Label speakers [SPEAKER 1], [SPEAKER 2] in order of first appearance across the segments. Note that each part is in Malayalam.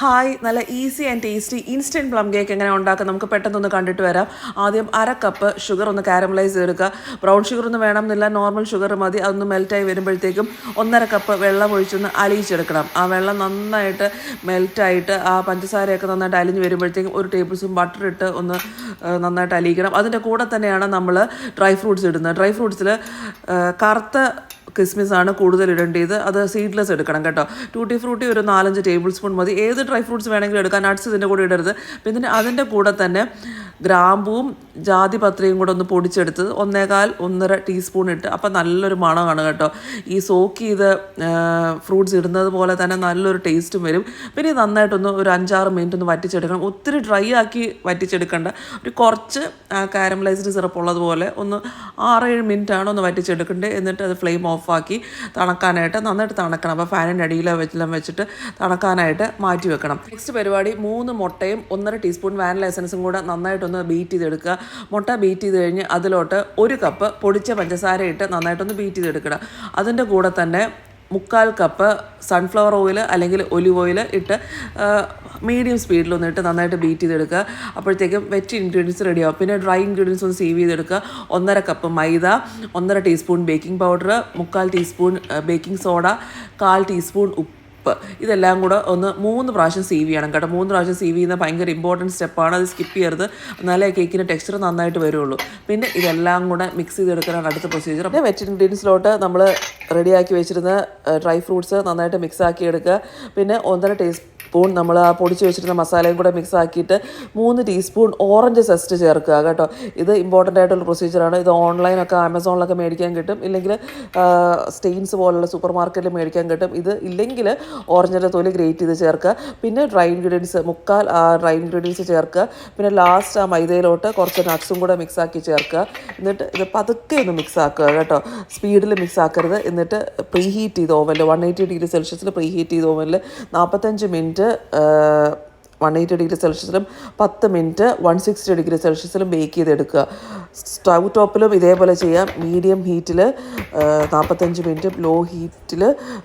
[SPEAKER 1] ഹായ്, നല്ല easy and tasty instant plum cake എങ്ങനെ ഉണ്ടാക്കാം നമുക്ക് പെട്ടെന്നൊന്ന് കണ്ടിട്ട് വരാം. ആദ്യം 1/2 കപ്പ് ഷുഗർ ഒന്ന് കാരമലൈസ് ചെയ്തെടുക്കുക. ബ്രൗൺ ഷുഗർ ഒന്നും വേണമെന്നില്ല, നോർമൽ ഷുഗർ മതി. അതൊന്ന് മെൽറ്റായി വരുമ്പോഴത്തേക്കും 1/2 കപ്പ് വെള്ളം ഒഴിച്ചൊന്ന് അലിയിച്ചെടുക്കണം. ആ വെള്ളം നന്നായിട്ട് മെൽറ്റായിട്ട് ആ പഞ്ചസാരയൊക്കെ നന്നായിട്ട് അലിഞ്ഞ് വരുമ്പോഴത്തേക്കും 1 ടേബിൾ സ്പൂൺ ബട്ടർ ഇട്ട് ഒന്ന് നന്നായിട്ട് അലിയിക്കണം. അതിൻ്റെ കൂടെ തന്നെയാണ് നമ്മൾ ഡ്രൈ ഫ്രൂട്ട്സ് ഇടുന്നത്. ഡ്രൈ ഫ്രൂട്ട്സിൽ കറുത്ത കിസ്മിസാണ് കൂടുതൽ ഇടേണ്ടത്. അത് സീഡ്ലെസ് എടുക്കണം കേട്ടോ. ടൂട്ടി ഫ്രൂട്ടി ഒരു 4-5 ടേബിൾ സ്പൂൺ മതി. ഏത് ഡ്രൈ ഫ്രൂട്ട്സ് വേണമെങ്കിലും എടുക്കാം. നട്ട്സ് ഇതിൻ്റെ കൂടെ ഇടരുത്. പിന്നെ അതിൻ്റെ കൂടെ തന്നെ ഗ്രാമ്പൂവും ജാതിപത്രയും കൂടെ ഒന്ന് പൊടിച്ചെടുത്ത് 1.25 ടീസ്പൂൺ ഇട്ട് അപ്പം നല്ലൊരു മണമാണ് കേട്ടോ. ഈ സോക്ക് ചെയ്ത് ഫ്രൂട്ട്സ് ഇടുന്നത് പോലെ തന്നെ നല്ലൊരു ടേസ്റ്റും വരും. പിന്നെ നന്നായിട്ടൊന്ന് ഒരു 5-6 മിനിറ്റ് ഒന്ന് വറ്റിച്ചെടുക്കണം. ഒത്തിരി ഡ്രൈ ആക്കി വറ്റിച്ചെടുക്കേണ്ട. ഒരു കുറച്ച് കാരമലൈസ്ഡ് സിറപ്പ് ഉള്ളതുപോലെ ഒന്ന് 6-7 മിനിറ്റാണ് ഒന്ന് വറ്റിച്ചെടുക്കേണ്ടത്. എന്നിട്ട് അത് ഫ്ലെയിം ഓഫാക്കി തണുക്കാനായിട്ട് നന്നായിട്ട് തണുക്കണം. അപ്പോൾ ഫാനിൻ്റെ അടിയിലോ വെച്ചിട്ട് തണുക്കാനായിട്ട് മാറ്റി വെക്കണം. നെക്സ്റ്റ് പരിപാടി 3 മുട്ടയും 1.5 ടീസ്പൂൺ വാനില എസൻസും കൂടെ നന്നായിട്ടൊന്ന് ബീറ്റ് ചെയ്തെടുക്കുക. മുട്ട ബീറ്റ് ചെയ്ത് കഴിഞ്ഞ് അതിലോട്ട് 1 കപ്പ് പൊടിച്ച പഞ്ചസാര ഇട്ട് നന്നായിട്ടൊന്ന് ബീറ്റ് ചെയ്തെടുക്കണം. അതിൻ്റെ കൂടെ തന്നെ 3/4 കപ്പ് സൺഫ്ലവർ ഓയിൽ അല്ലെങ്കിൽ ഒലിവ് ഓയിൽ ഇട്ട് മീഡിയം സ്പീഡിലൊന്ന് ഇട്ട് നന്നായിട്ട് ബീറ്റ് ചെയ്തെടുക്കുക. അപ്പോഴത്തേക്കും വെറ്റ് ഇൻഗ്രീഡിയൻസ് റെഡിയാവും. പിന്നെ ഡ്രൈ ഇൻഗ്രീഡിയൻസ് ഒന്ന് സേവ് ചെയ്തെടുക്കുക. 1.5 കപ്പ് മൈദ, 1.5 teaspoon baking powder, 3/4 teaspoon baking soda, 1/4 teaspoon ഉപ്പ്. ഇതെല്ലാം കൂടെ ഒന്ന് 3 പ്രാവശ്യം സേവ് ചെയ്യണം കേട്ടോ. 3 പ്രാവശ്യം സേവ് ചെയ്യുന്ന ഭയങ്കര ഇമ്പോർട്ടൻറ്റ് സ്റ്റെപ്പാണ്. അത് സ്കിപ്പ് ചെയ്യരുത്. എന്നാലേ കേക്കിൻ്റെ ടെക്സ്ചർ നന്നായിട്ട് വരുള്ളൂ. പിന്നെ ഇതെല്ലാം കൂടെ മിക്സ് ചെയ്തെടുക്കാനാണ് അടുത്ത പ്രൊസീജിയർ. പിന്നെ വെറ്റ് ഇൻഗ്രീഡിയൻസിലോട്ട് നമ്മൾ റെഡിയാക്കി വെച്ചിരുന്ന ഡ്രൈ ഫ്രൂട്ട്സ് നന്നായിട്ട് മിക്സ് ആക്കി എടുക്കുക. പിന്നെ 1.5 ടീസ്പൂൺ നമ്മൾ ആ പൊടിച്ച് വെച്ചിരുന്ന മസാലയും കൂടെ മിക്സ് ആക്കിയിട്ട് 3 ടീസ്പൂൺ ഓറഞ്ച് സെസ്റ്റ് ചേർക്കുക കേട്ടോ. ഇത് ഇമ്പോർട്ടൻ്റ് ആയിട്ടുള്ള പ്രൊസീജിയറാണ്. ഇത് ഓൺലൈനൊക്കെ ആമസോണിലൊക്കെ മേടിക്കാൻ കിട്ടും. ഇല്ലെങ്കിൽ സ്റ്റെയിൻസ് പോലുള്ള സൂപ്പർ മാർക്കറ്റിൽ മേടിക്കാൻ കിട്ടും. ഇത് ഇല്ലെങ്കിൽ ഓറഞ്ചിൻ്റെ തൊലി ഗ്രേറ്റ് ചെയ്ത് ചേർക്കുക. പിന്നെ ഡ്രൈ ഇൻഗ്രീഡിയൻസ് 3/4 ഡ്രൈ ഇൻഗ്രീഡിയൻസ് ചേർക്കുക. പിന്നെ ലാസ്റ്റ് ആ മൈദയിലോട്ട് കുറച്ച് നട്ട്സും കൂടെ മിക്സ് ആക്കി ചേർക്കുക. എന്നിട്ട് ഇത് പതുക്കെ ഒന്ന് മിക്സ് ആക്കുക കേട്ടോ. സ്പീഡിൽ മിക്സ് ആക്കരുത്. എന്നിട്ട് പ്രീ ഹീറ്റ് ചെയ്ത് ഓവനിൽ 180 ഡിഗ്രി സെൽഷ്യസിൽ പ്രീ ഹീറ്റ് ചെയ്ത് ഓവനിൽ 45 മിനിറ്റ് 180 ഡിഗ്രി സെൽഷ്യസിലും 10 മിനിറ്റ് 160 ഡിഗ്രി സെൽഷ്യസിലും ബേക്ക് ചെയ്തെടുക്കുക. സ്റ്റൗ ടോപ്പിലും ഇതേപോലെ ചെയ്യാം. മീഡിയം ഹീറ്റിൽ 45 മിനിറ്റ്, ലോ ഹീറ്റിൽ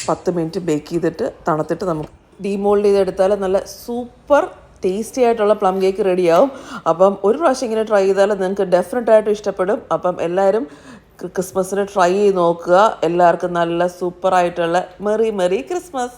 [SPEAKER 1] 10 മിനിറ്റ് ബേക്ക് ചെയ്തിട്ട് തണുത്തിട്ട് നമുക്ക് ഡീമോൾഡ് ചെയ്തെടുത്താൽ നല്ല സൂപ്പർ ടേസ്റ്റി ആയിട്ടുള്ള പ്ലം കേക്ക് റെഡിയാവും. അപ്പം ഒരു പ്രാവശ്യം ഇങ്ങനെ ട്രൈ ചെയ്താൽ നിങ്ങൾക്ക് ഡെഫിനറ്റായിട്ടും ഇഷ്ടപ്പെടും. അപ്പം എല്ലാവരും ക്രിസ്മസിന് ട്രൈ ചെയ്ത് നോക്കുക. എല്ലാവർക്കും നല്ല സൂപ്പറായിട്ടുള്ള മെറി ക്രിസ്മസ്.